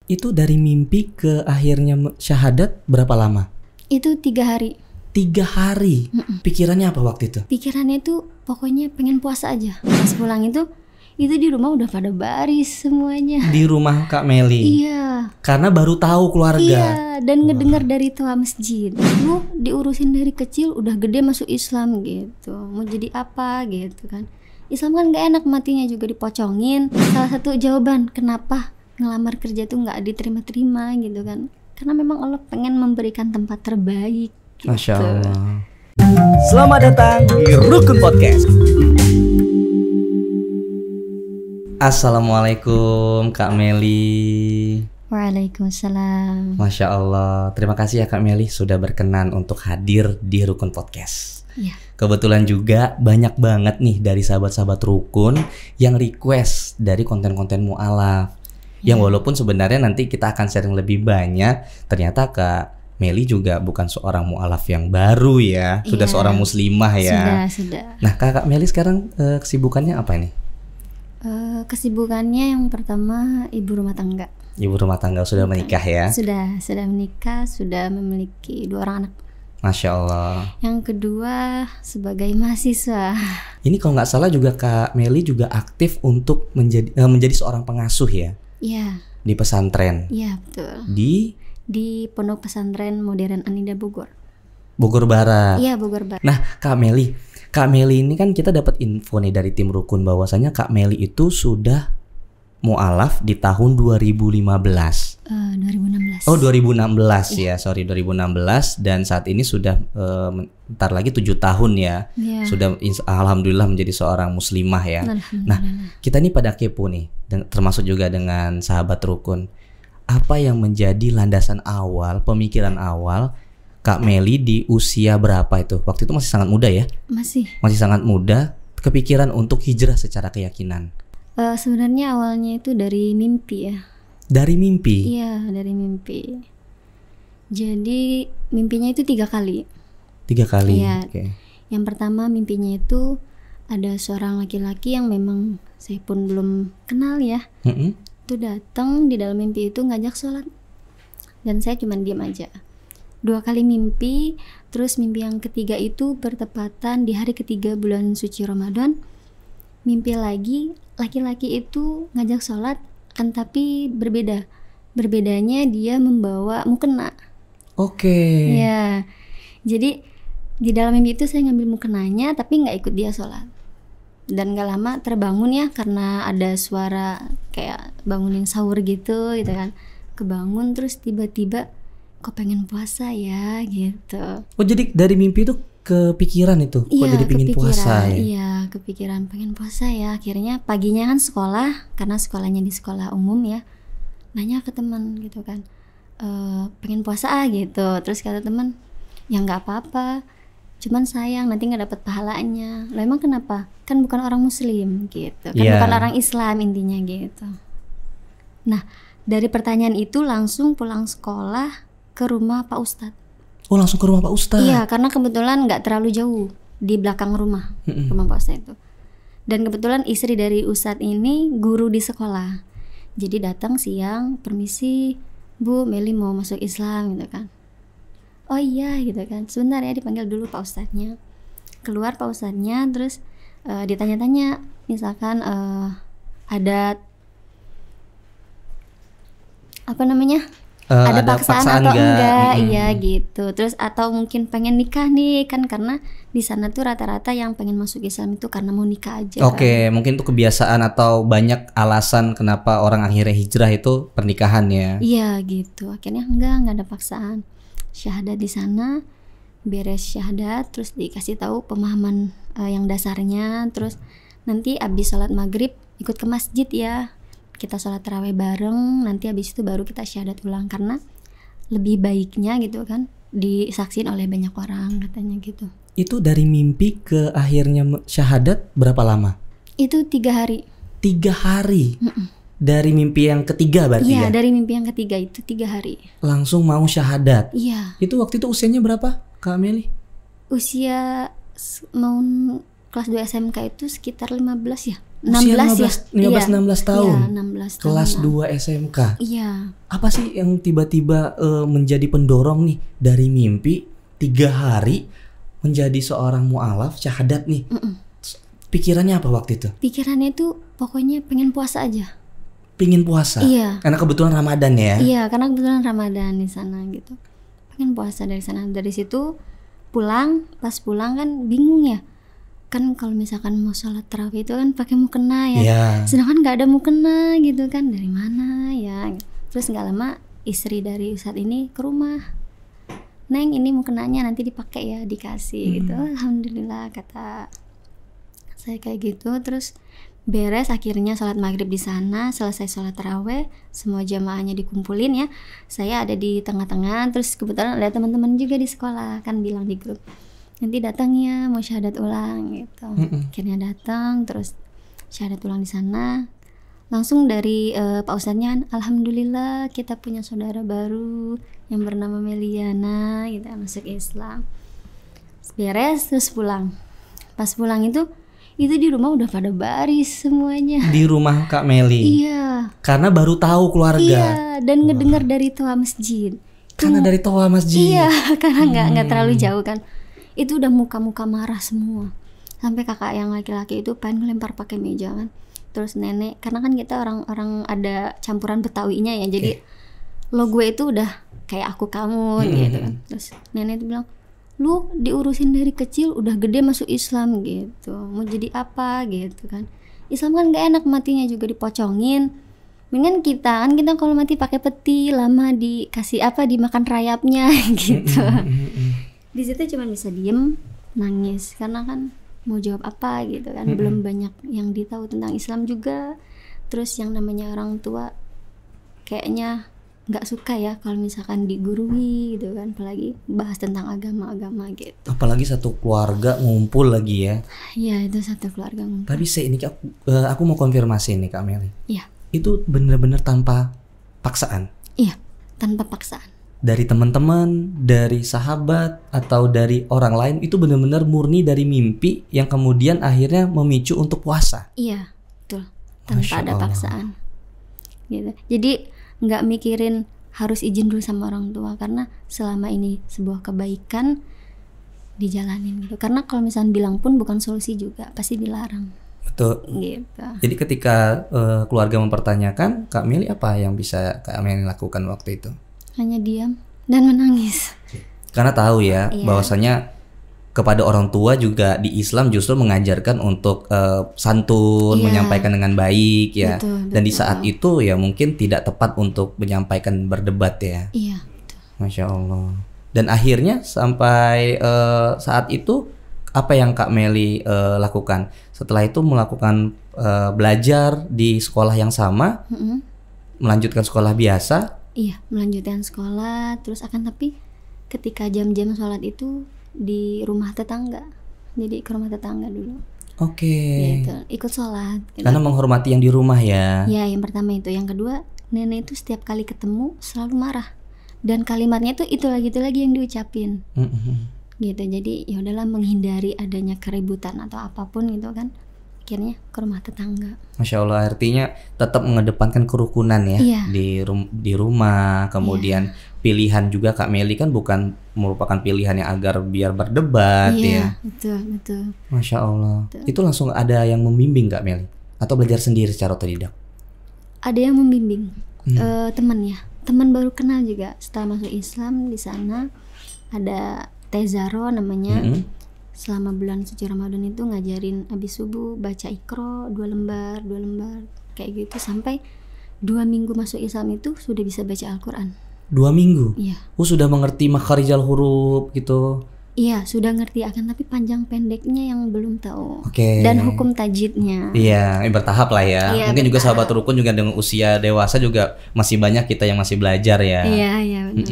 Itu dari mimpi ke akhirnya syahadat berapa lama? Itu 3 hari. 3 hari? Pikirannya apa waktu itu? Pikirannya itu pokoknya pengen puasa aja. Pas pulang itu di rumah udah pada baris semuanya. Di rumah Kak Meli? Iya. Karena baru tahu keluarga? Iya, dan ngedengar dari tua masjid. Lu diurusin dari kecil udah gede masuk Islam gitu. Mau jadi apa gitu kan. Islam kan gak enak, matinya juga dipocongin. Salah satu jawaban kenapa ngelamar kerja tuh gak diterima-terima gitu kan. Karena memang Allah pengen memberikan tempat terbaik gitu. Masya Allah. Selamat datang di Rukun Podcast. Assalamualaikum Kak Meli. Waalaikumsalam. Masya Allah. Terima kasih ya Kak Meli sudah berkenan untuk hadir di Rukun Podcast. Iya. Kebetulan juga banyak banget nih dari sahabat-sahabat Rukun yang request dari konten-konten mu'alaf. Yang walaupun sebenarnya nanti kita akan sharing lebih banyak, ternyata Kak Meli juga bukan seorang mu'alaf yang baru ya. Sudah seorang muslimah ya. Sudah. Nah Kak Meli sekarang kesibukannya apa nih? Kesibukannya yang pertama ibu rumah tangga. Ibu rumah tangga sudah menikah ya? Sudah menikah, sudah memiliki 2 orang anak. Masya Allah. Yang kedua sebagai mahasiswa. Ini kalau nggak salah juga Kak Meli juga aktif untuk menjadi seorang pengasuh ya? Iya. Di pesantren? Iya betul. Di Pondok Pesantren Modern Anida Bogor. Bogor Barat? Iya Bogor Barat. Nah Kak Meli ini kan kita dapat info nih dari tim Rukun bahwasanya Kak Meli itu sudah mu'alaf di tahun 2015. 2016. Oh 2016 ya, sorry 2016, dan saat ini sudah bentar lagi 7 tahun ya. Sudah alhamdulillah menjadi seorang muslimah ya. Nah kita nih pada kepo nih, termasuk juga dengan sahabat Rukun. Apa yang menjadi landasan awal, pemikiran awal Kak Meli di usia berapa itu? Waktu itu masih sangat muda ya? Masih sangat muda, kepikiran untuk hijrah secara keyakinan. Sebenarnya awalnya itu dari mimpi ya. Dari mimpi? Iya, dari mimpi. Jadi mimpinya itu 3 kali. 3 kali? Iya. Okay. Yang pertama mimpinya itu ada seorang laki-laki yang memang saya pun belum kenal ya. Itu datang di dalam mimpi itu ngajak sholat. Dan saya cuma diam aja. 2 kali mimpi. Terus mimpi yang ketiga itu bertepatan di hari ketiga bulan suci Ramadan. Mimpi lagi, laki-laki itu ngajak sholat, kan tapi berbedanya dia membawa mukena. Oke. Ya, jadi di dalam mimpi itu saya ngambil mukenanya tapi nggak ikut dia sholat. Dan gak lama terbangun ya, karena ada suara kayak bangunin sahur gitu kan. Kebangun terus tiba-tiba kok pengen puasa ya gitu. Oh jadi dari mimpi itu kepikiran itu, kok jadi pengen puasa ya? Iya, kepikiran pengen puasa ya. Akhirnya paginya kan sekolah, karena sekolahnya di sekolah umum ya. Nanya ke teman gitu kan, pengen puasa gitu. Terus kata teman, ya nggak apa-apa, cuman sayang nanti nggak dapat pahalanya. Lah emang kenapa? Kan bukan orang muslim gitu, kan bukan orang Islam intinya gitu. Nah dari pertanyaan itu langsung pulang sekolah ke rumah Pak Ustadz. Oh langsung ke rumah Pak Ustadz? Iya, karena kebetulan nggak terlalu jauh di belakang rumah Pak Ustadz itu. Dan kebetulan istri dari Ustadz ini guru di sekolah. Jadi datang siang, permisi Bu, Meli mau masuk Islam gitu kan. Oh iya gitu kan, sebentar ya, dipanggil dulu Pak Ustadznya. Keluar Pak Ustadznya, terus ditanya-tanya misalkan ada apa namanya? Ada paksaan atau enggak, iya gitu. Terus atau mungkin pengen nikah nih kan, karena di sana tuh rata-rata yang pengen masuk Islam itu karena mau nikah aja. Oke, mungkin itu kebiasaan atau banyak alasan kenapa orang akhirnya hijrah itu pernikahan ya. Iya gitu. Akhirnya enggak ada paksaan. Syahadat di sana, beres syahadat, terus dikasih tahu pemahaman yang dasarnya, terus nanti abis sholat maghrib ikut ke masjid ya. Kita sholat tarawih bareng, nanti habis itu baru kita syahadat ulang, karena lebih baiknya gitu kan disaksin oleh banyak orang katanya gitu. Itu dari mimpi ke akhirnya syahadat berapa lama? Itu 3 hari. 3 hari? Dari mimpi yang ketiga berarti ya? Iya, dari mimpi yang ketiga itu 3 hari. Langsung mau syahadat? Iya. Itu waktu itu usianya berapa Kak Meli? Usia mau kelas 2 SMK itu sekitar 15 ya. 16 16 tahun. Iya, 16 tahun. Kelas 2 SMK. Iya. Apa sih yang tiba-tiba menjadi pendorong nih dari mimpi 3 hari menjadi seorang mu'alaf syahadat nih? Pikirannya apa waktu itu? Pikirannya itu pokoknya pengen puasa aja. Pingin puasa? Iya. Karena kebetulan Ramadan ya? Iya, karena kebetulan Ramadan di sana gitu. Pengen puasa dari sana. Dari situ pulang, pas pulang kan bingung ya. Kan kalau misalkan mau sholat tarawih itu kan pakai mukena ya. Yeah. Sedangkan nggak ada mukena gitu kan, dari mana ya. Terus nggak lama istri dari Ustadz ini ke rumah. Neng, ini mukenanya nanti dipakai ya, dikasih gitu. Alhamdulillah kata saya kayak gitu. Terus beres akhirnya sholat maghrib di sana, selesai sholat tarawih, semua jamaahnya dikumpulin ya. Saya ada di tengah-tengah, terus kebetulan ada teman-teman juga di sekolah kan bilang di grup, nanti datang ya mau syahadat ulang gitu. Akhirnya datang, terus syahadat ulang di sana. Langsung dari Pak Ustadznya, alhamdulillah kita punya saudara baru yang bernama Meliana gitu, masuk Islam. Beres terus pulang. Pas pulang itu di rumah udah pada baris semuanya. Di rumah Kak Meli? Iya. Karena baru tahu keluarga? Iya, dan ngedengar dari toa masjid. Karena dari toa masjid? Iya, karena nggak terlalu jauh kan. Itu udah muka-muka marah semua. Sampai kakak yang laki-laki itu pengen ngelempar pakai meja kan. Terus nenek, karena kan kita orang-orang ada campuran Betawinya ya, jadi lo gue itu udah kayak aku kamu gitu kan. Terus nenek itu bilang, lu diurusin dari kecil udah gede masuk Islam gitu, mau jadi apa gitu kan. Islam kan gak enak matinya juga dipocongin. Mendingan kita kalau mati pakai peti, lama dikasih apa, dimakan rayapnya gitu. Di situ cuma bisa diem nangis karena kan mau jawab apa gitu kan. Belum banyak yang ditahu tentang Islam juga. Terus yang namanya orang tua kayaknya nggak suka ya kalau misalkan digurui gitu kan, apalagi bahas tentang agama-agama gitu. Apalagi satu keluarga ngumpul lagi ya. Iya, itu satu keluarga ngumpul. Tapi ini aku mau konfirmasi nih Kak Meli. Iya. Itu benar-benar tanpa paksaan? Iya, tanpa paksaan. Dari teman-teman, dari sahabat, atau dari orang lain, itu benar-benar murni dari mimpi yang kemudian akhirnya memicu untuk puasa? Iya, betul. Tanpa ada paksaan. Gitu. Jadi nggak mikirin harus izin dulu sama orang tua, karena selama ini sebuah kebaikan dijalanin gitu. Karena kalau misalnya bilang pun bukan solusi juga, pasti dilarang. Betul. Gitu. Jadi ketika keluarga mempertanyakan, Kak Meli apa yang bisa Kak Meli lakukan waktu itu? Hanya diam dan menangis. Karena tahu ya, bahwasanya kepada orang tua juga di Islam justru mengajarkan untuk santun, menyampaikan dengan baik ya. Betul. Dan di saat itu ya mungkin tidak tepat untuk menyampaikan berdebat ya. Iya, betul. Masya Allah. Dan akhirnya sampai saat itu apa yang Kak Meli lakukan? Setelah itu melakukan belajar di sekolah yang sama, melanjutkan sekolah biasa. Iya, melanjutkan sekolah, terus tapi ketika jam-jam sholat itu di rumah tetangga, jadi ke rumah tetangga dulu. Oke. Gitu, ikut sholat. Gitu. Karena menghormati yang di rumah ya. Ya, yang pertama itu, yang kedua nenek itu setiap kali ketemu selalu marah, dan kalimatnya itu lagi yang diucapin. Gitu, jadi ya udahlah menghindari adanya keributan atau apapun gitu kan. Akhirnya ke rumah tetangga. Masya Allah, artinya tetap mengedepankan kerukunan ya. Di rumah. Kemudian pilihan juga Kak Meli kan bukan merupakan pilihan yang agar biar berdebat ya. Betul. Masya Allah. Betul. Itu langsung ada yang membimbing Kak Meli? Atau belajar sendiri secara otodidak? Ada yang membimbing, teman baru kenal juga setelah masuk Islam. Di sana ada Tezaro namanya. Selama bulan suci Ramadan itu ngajarin habis subuh baca Iqra 2 lembar kayak gitu, sampai 2 minggu masuk Islam itu sudah bisa baca Al-Quran. 2 minggu? Iya. Sudah mengerti makharijal huruf gitu? Iya, sudah ngerti akan, tapi panjang pendeknya yang belum tahu. Oke. Dan hukum tajwidnya. Iya, bertahap lah ya. Iya, mungkin juga sahabat rukun juga dengan usia dewasa juga masih banyak kita yang masih belajar ya. Iya benar.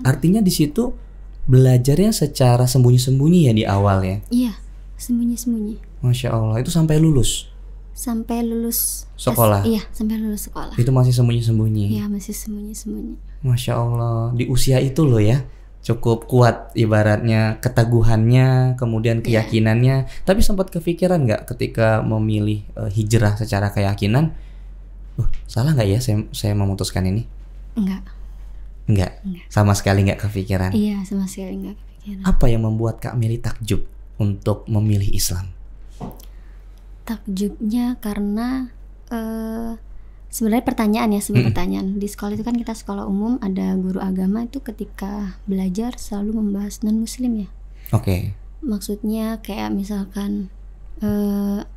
Artinya di situ belajarnya secara sembunyi-sembunyi ya di awal ya? Iya, sembunyi-sembunyi. Masya Allah, itu sampai lulus? Sampai lulus sekolah? Iya, sampai lulus sekolah. Itu masih sembunyi-sembunyi? Iya, masih sembunyi-sembunyi. Masya Allah, di usia itu loh ya, cukup kuat ibaratnya keteguhannya, kemudian keyakinannya. Tapi sempat kepikiran nggak ketika memilih hijrah secara keyakinan, salah nggak ya saya memutuskan ini? Enggak. Sama sekali nggak kepikiran. Iya, sama sekali nggak kepikiran. Apa yang membuat Kak Meli takjub untuk memilih Islam? Takjubnya karena sebenarnya pertanyaan ya, sebuah pertanyaan. Di sekolah itu kan kita sekolah umum, ada guru agama itu ketika belajar selalu membahas non-muslim ya. Oke. Maksudnya kayak misalkan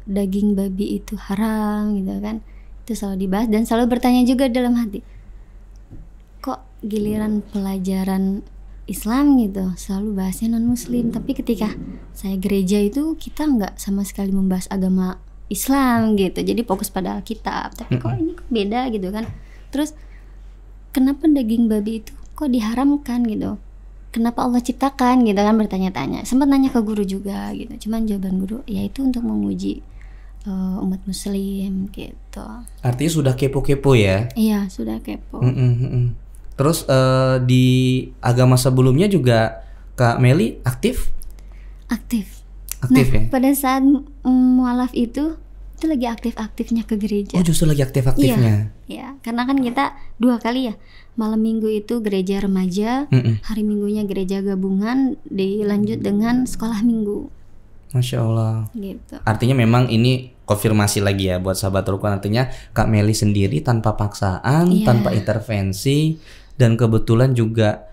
daging babi itu haram gitu kan. Itu selalu dibahas dan selalu bertanya juga dalam hati, kok giliran pelajaran Islam gitu selalu bahasnya non-muslim, tapi ketika saya gereja itu kita nggak sama sekali membahas agama Islam gitu, jadi fokus pada Alkitab. Tapi kok ini kok beda gitu kan. Terus kenapa daging babi itu kok diharamkan gitu, kenapa Allah ciptakan gitu kan, bertanya-tanya. Sempat nanya ke guru juga gitu, cuman jawaban guru ya itu untuk menguji umat muslim gitu. Artinya sudah kepo-kepo ya? Iya, sudah kepo. Terus di agama sebelumnya juga Kak Meli aktif? Aktif Nah, ya? Pada saat mualaf itu lagi aktif-aktifnya ke gereja. Oh, justru lagi aktif-aktifnya. Iya, karena kan kita 2 kali ya. Malam minggu itu gereja remaja, hari minggunya gereja gabungan, dilanjut dengan sekolah minggu. Masya Allah. Gitu. Artinya memang ini konfirmasi lagi ya buat sahabat Rukun, artinya Kak Meli sendiri tanpa paksaan, tanpa intervensi, dan kebetulan juga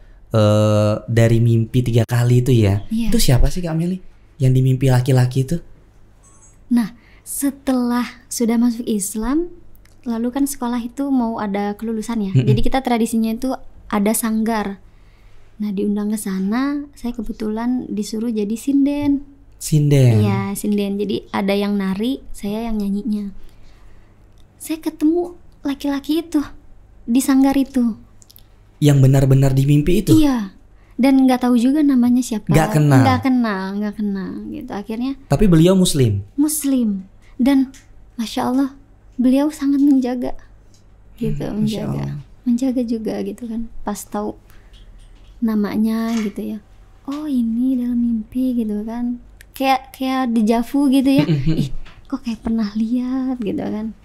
dari mimpi 3 kali itu ya. Itu siapa sih Kak Meli yang dimimpi laki-laki itu? Nah, setelah sudah masuk Islam, lalu kan sekolah itu mau ada kelulusan ya. Jadi kita tradisinya itu ada sanggar. Nah, diundang ke sana, saya kebetulan disuruh jadi sinden. Iya, sinden. Jadi ada yang nari, saya yang nyanyinya. Saya ketemu laki-laki itu di sanggar itu. Yang benar-benar di mimpi itu? Iya. Dan nggak tahu juga namanya siapa. Nggak kenal gitu. Akhirnya. Tapi beliau Muslim. Dan Masya Allah, beliau sangat menjaga, gitu, menjaga juga gitu kan. Pas tahu namanya gitu ya. Oh ini dalam mimpi gitu kan. Kayak dejavu gitu ya. Ih, kok kayak pernah lihat gitu kan.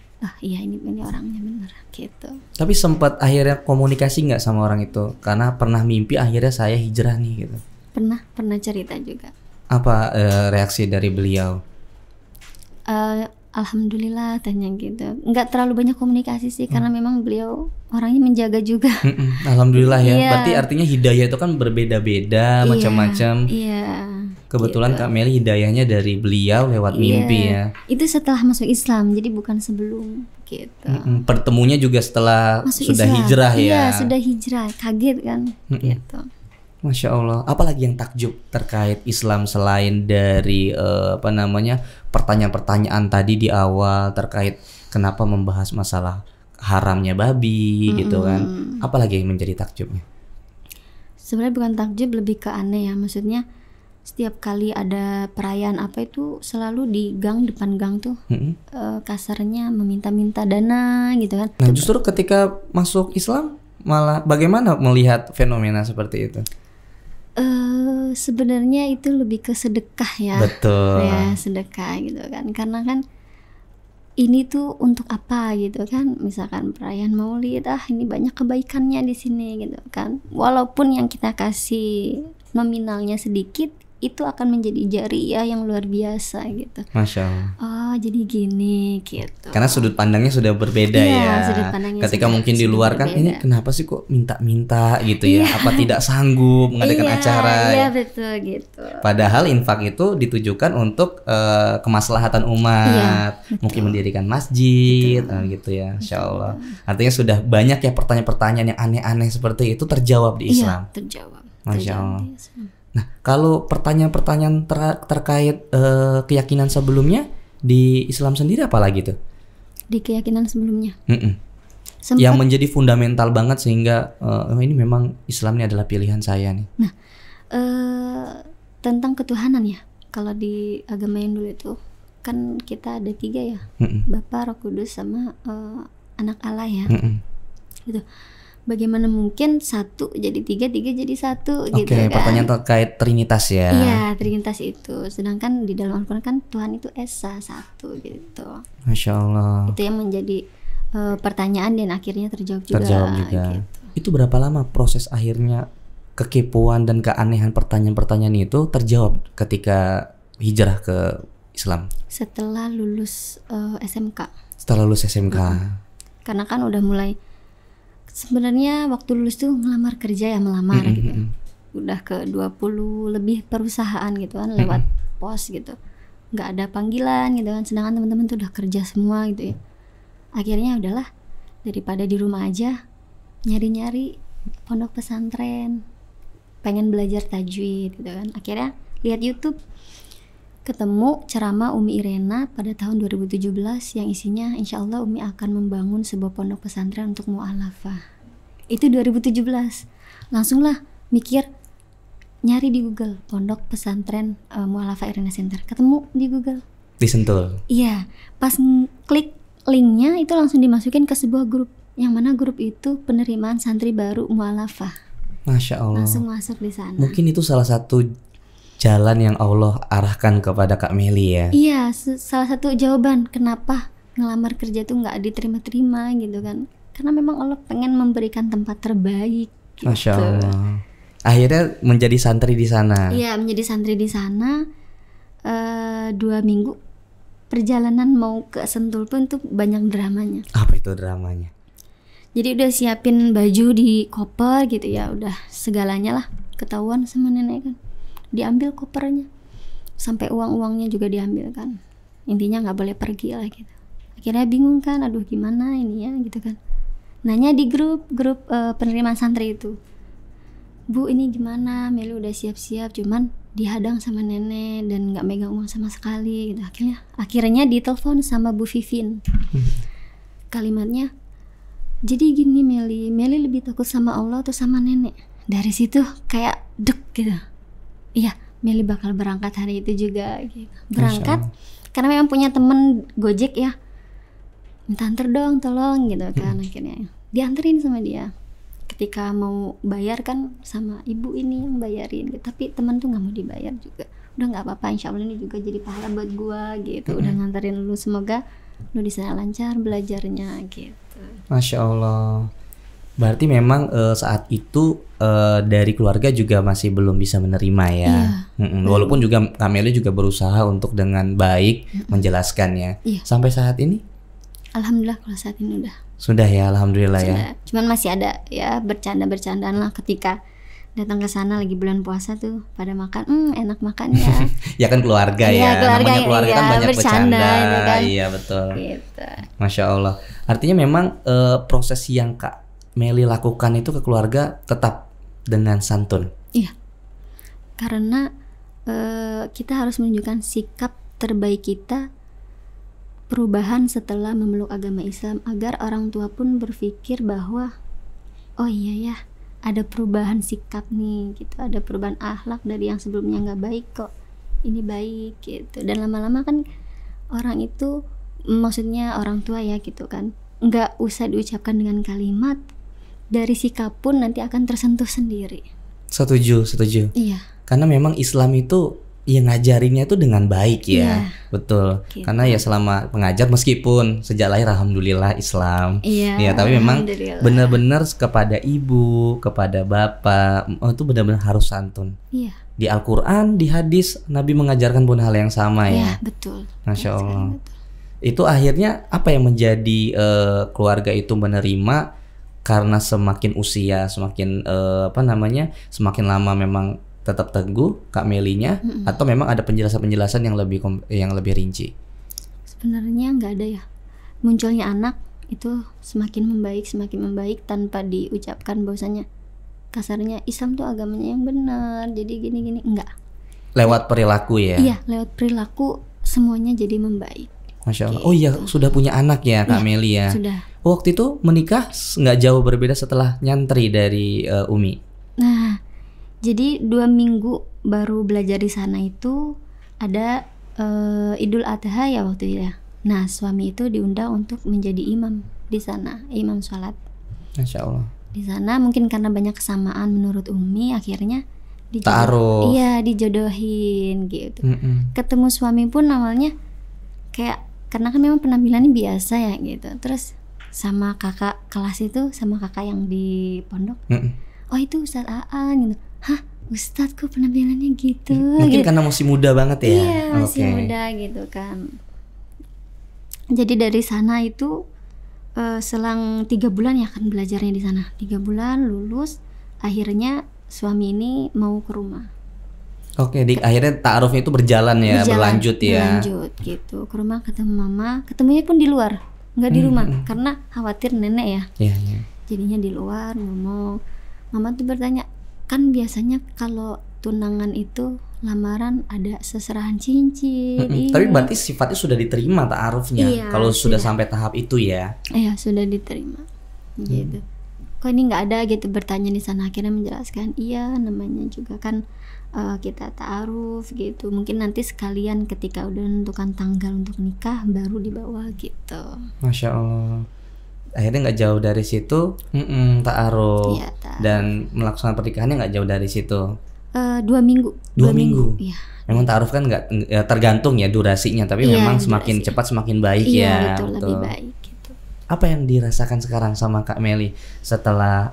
Iya ini orangnya bener gitu. Tapi sempat akhirnya komunikasi nggak sama orang itu? Karena pernah mimpi akhirnya saya hijrah nih gitu. Pernah cerita juga. Apa reaksi dari beliau? Alhamdulillah tanya gitu. Nggak terlalu banyak komunikasi sih karena memang beliau orangnya menjaga juga. Alhamdulillah ya. Berarti artinya hidayah itu kan berbeda-beda, macam-macam. Iya. Kebetulan gitu. Kak Meli hidayahnya dari beliau lewat mimpi ya. Itu setelah masuk Islam, jadi bukan sebelum gitu. Pertemunya juga setelah masuk sudah Islam. Hijrah ya. Iya, sudah hijrah. Kaget kan gitu. Masya Allah. Apalagi yang takjub terkait Islam selain dari pertanyaan-pertanyaan tadi di awal terkait kenapa membahas masalah haramnya babi gitu kan? Apalagi yang menjadi takjubnya? Sebenarnya bukan takjub, lebih ke aneh ya. Maksudnya setiap kali ada perayaan apa itu selalu di depan gang tuh kasarnya meminta-minta dana gitu kan. Nah justru ketika masuk Islam malah bagaimana melihat fenomena seperti itu? Sebenarnya itu lebih ke sedekah ya. Betul. Ya sedekah gitu kan. Karena kan ini tuh untuk apa gitu kan. Misalkan perayaan Maulid, ini banyak kebaikannya di sini gitu kan. Walaupun yang kita kasih nominalnya sedikit, itu akan menjadi jariyah yang luar biasa gitu. Masya Allah. Oh jadi gini gitu. Karena sudut pandangnya sudah berbeda ya. Sudut pandangnya ketika mungkin di luar kan ini kenapa sih kok minta-minta gitu ya? Apa tidak sanggup mengadakan acara? Iya betul gitu. Padahal infak itu ditujukan untuk kemaslahatan umat. Mungkin mendirikan masjid gitu ya. Insya Allah. Artinya sudah banyak ya pertanyaan-pertanyaan yang aneh-aneh seperti itu terjawab di Islam. Iya terjawab. Masya Allah. Nah, kalau pertanyaan-pertanyaan terkait keyakinan sebelumnya di Islam sendiri apa lagi tuh? Di keyakinan sebelumnya. Yang menjadi fundamental banget sehingga ini memang Islam ini adalah pilihan saya nih. Nah, tentang ketuhanan ya. Kalau di agama yang dulu itu kan kita ada 3 ya, Bapa, Roh Kudus sama anak Allah ya. Gitu. bagaimana mungkin 1 jadi 3, 3 jadi 1 gitu kan. Pertanyaan terkait Trinitas ya. Iya, Trinitas itu. Sedangkan di dalam Al-Quran kan Tuhan itu Esa, 1 gitu. Masya Allah. Itu yang menjadi pertanyaan dan akhirnya terjawab juga. Gitu. Itu berapa lama proses akhirnya kekepoan dan keanehan pertanyaan-pertanyaan itu terjawab ketika hijrah ke Islam? Setelah lulus SMK. Setelah lulus SMK. Karena kan udah mulai, sebenarnya waktu lulus tuh ngelamar kerja ya, melamar gitu. Udah ke 20 lebih perusahaan gitu kan, lewat pos gitu. Nggak ada panggilan gitu kan, sedangkan teman-teman tuh udah kerja semua gitu ya. Akhirnya udahlah, daripada di rumah aja, nyari-nyari pondok pesantren, pengen belajar tajwid gitu kan. Akhirnya lihat YouTube, ketemu ceramah Umi Irena pada tahun 2017 yang isinya insya Allah Umi akan membangun sebuah pondok pesantren untuk mu'alafah. Itu 2017. Langsung lah mikir, nyari di Google pondok pesantren mu'alafah Irena Center. Ketemu di Google. Di Sentul. Iya, pas klik linknya itu langsung dimasukin ke sebuah grup, yang mana grup itu penerimaan santri baru mu'alafah. Masya Allah. Langsung masuk di sana. Mungkin itu salah satu jalan yang Allah arahkan kepada Kak Meli ya. Iya, salah satu jawaban kenapa ngelamar kerja tuh nggak diterima-terima gitu kan. Karena memang Allah pengen memberikan tempat terbaik gitu. Masya Allah. Akhirnya menjadi santri di sana. Iya, menjadi santri di sana 2 minggu. Perjalanan mau ke Sentul pun tuh banyak dramanya. Apa itu dramanya? Jadi udah siapin baju di koper gitu ya, udah segalanya lah, ketahuan sama nenek kan. Diambil kopernya, sampai uang-uangnya juga diambil kan. Intinya nggak boleh pergi lah gitu. Akhirnya bingung kan, aduh gimana ini ya gitu kan. Nanya di grup penerimaan santri itu, Bu ini gimana? Meli udah siap-siap, cuman dihadang sama nenek dan nggak megang uang sama sekali gitu. Akhirnya ditelepon sama Bu Vivin. Kalimatnya, jadi gini Meli lebih takut sama Allah atau sama nenek? Dari situ kayak dek gitu. Iya, Meli bakal berangkat hari itu juga gitu. Berangkat karena memang punya temen Gojek ya, minta anter dong tolong gitu kan. Akhirnya dianterin sama dia. Ketika mau bayar kan sama ibu ini yang bayarin gitu. Tapi teman tuh gak mau dibayar juga. Udah gak apa-apa, insya Allah ini juga jadi pahala buat gua gitu. Udah nganterin lu, semoga lu di sana lancar belajarnya gitu. Masya Allah. Berarti memang saat itu dari keluarga juga masih belum bisa menerima ya. Walaupun juga Kak Meli juga berusaha untuk dengan baik menjelaskannya. Sampai saat ini? Alhamdulillah kalau saat ini udah. Sudah ya, alhamdulillah sudah. Ya. Cuman masih ada ya bercandaan lah ketika datang ke sana lagi bulan puasa tuh pada makan, enak makan ya. Ya kan keluarga ya. Namanya keluarga kan banyak bercanda. Gitu kan. Iya betul. Gitu. Masya Allah. Artinya memang proses yang Kak Meli lakukan itu ke keluarga tetap dengan santun. Iya. Karena kita harus menunjukkan sikap terbaik kita, perubahan setelah memeluk agama Islam, agar orang tua pun berpikir bahwa oh iya ya, ada perubahan sikap nih gitu, ada perubahan akhlak dari yang sebelumnya nggak baik kok ini baik gitu. Dan lama-lama kan orang itu, maksudnya orang tua ya gitu kan, nggak usah diucapkan dengan kalimat, dari sikap pun nanti akan tersentuh sendiri. Setuju. Iya. Karena memang Islam itu ya ngajarinnya itu dengan baik ya. Betul. Gitu. Karena ya selama pengajar meskipun sejak lahir alhamdulillah Islam. Iya. Ya, tapi memang benar-benar kepada ibu, kepada bapak itu benar-benar harus santun. Iya. Di Al-Qur'an, di hadis Nabi mengajarkan pun hal yang sama ya. Iya, betul. Masya Allah. Betul. Itu akhirnya apa yang menjadi keluarga itu menerima karena semakin usia, semakin semakin lama memang tetap teguh Kak Melinya, atau memang ada penjelasan-penjelasan yang lebih rinci? Sebenarnya nggak ada ya. Munculnya anak itu semakin membaik tanpa diucapkan bahwasanya kasarnya Islam tuh agamanya yang benar. Jadi gini enggak. Lewat perilaku ya. Iya, lewat perilaku semuanya jadi membaik. Masya Allah. Oh iya, sudah punya anak ya Kak Meli ya. Sudah. Waktu itu menikah nggak jauh berbeda setelah nyantri dari Umi. Nah, jadi 2 minggu baru belajar di sana itu ada Idul Adha ya waktu itu ya. Nah, suami itu diundang untuk menjadi imam di sana, imam sholat. Masya Allah. di sana. Mungkin karena banyak kesamaan menurut Umi, akhirnya ta'aruf. Iya, dijodohin gitu. Ketemu suami pun awalnya kayak, karena kan memang penampilannya biasa ya gitu. Terus sama kakak kelas itu, sama kakak yang di pondok, oh itu Ustadz Aan gitu. Hah, Ustadz kok penampilannya gitu? Mungkin gitu. karena masih muda banget ya. Iya, masih muda gitu kan. Jadi dari sana itu selang 3 bulan ya kan belajarnya di sana. 3 bulan lulus, akhirnya suami ini mau ke rumah. Oke, akhirnya ta'arufnya itu berjalan ya, berlanjut ya. Berlanjut gitu. Ke rumah ketemu mama, ketemunya pun di luar, nggak di rumah karena khawatir nenek ya. Iya. Jadinya di luar ngomong. Mama tuh bertanya, kan biasanya kalau tunangan itu lamaran ada seserahan cincin. Iya. Tapi berarti sifatnya sudah diterima ta'arufnya. Iya, kalau sudah sampai tahap itu ya. Iya, sudah diterima. Gitu. Kok ini nggak ada gitu, bertanya di sana. Akhirnya menjelaskan, iya namanya juga kan kita ta'aruf gitu. Mungkin nanti sekalian ketika udah menentukan tanggal untuk nikah baru dibawa gitu. Masya Allah. Akhirnya nggak jauh dari situ ta'aruf. Iya, ta'aruf. Dan melaksanakan pernikahannya nggak jauh dari situ. 2 minggu. 2 minggu. Iya. Memang ta'aruf kan nggak ya, tergantung ya durasinya, tapi memang semakin cepat semakin baik ya. Iya, betul, lebih baik gitu. Apa yang dirasakan sekarang sama Kak Meli setelah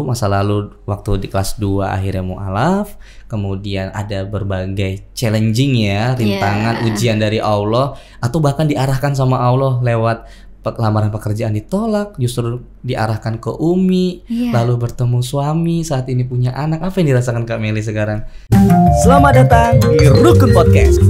masa lalu waktu di kelas 2 akhirnya mu'alaf, kemudian ada berbagai challenging ya, rintangan, ujian dari Allah, atau bahkan diarahkan sama Allah lewat lamaran pekerjaan ditolak, justru diarahkan ke Umi, lalu bertemu suami, saat ini punya anak. Apa yang dirasakan Kak Meli sekarang? Selamat datang di Rukun Podcast.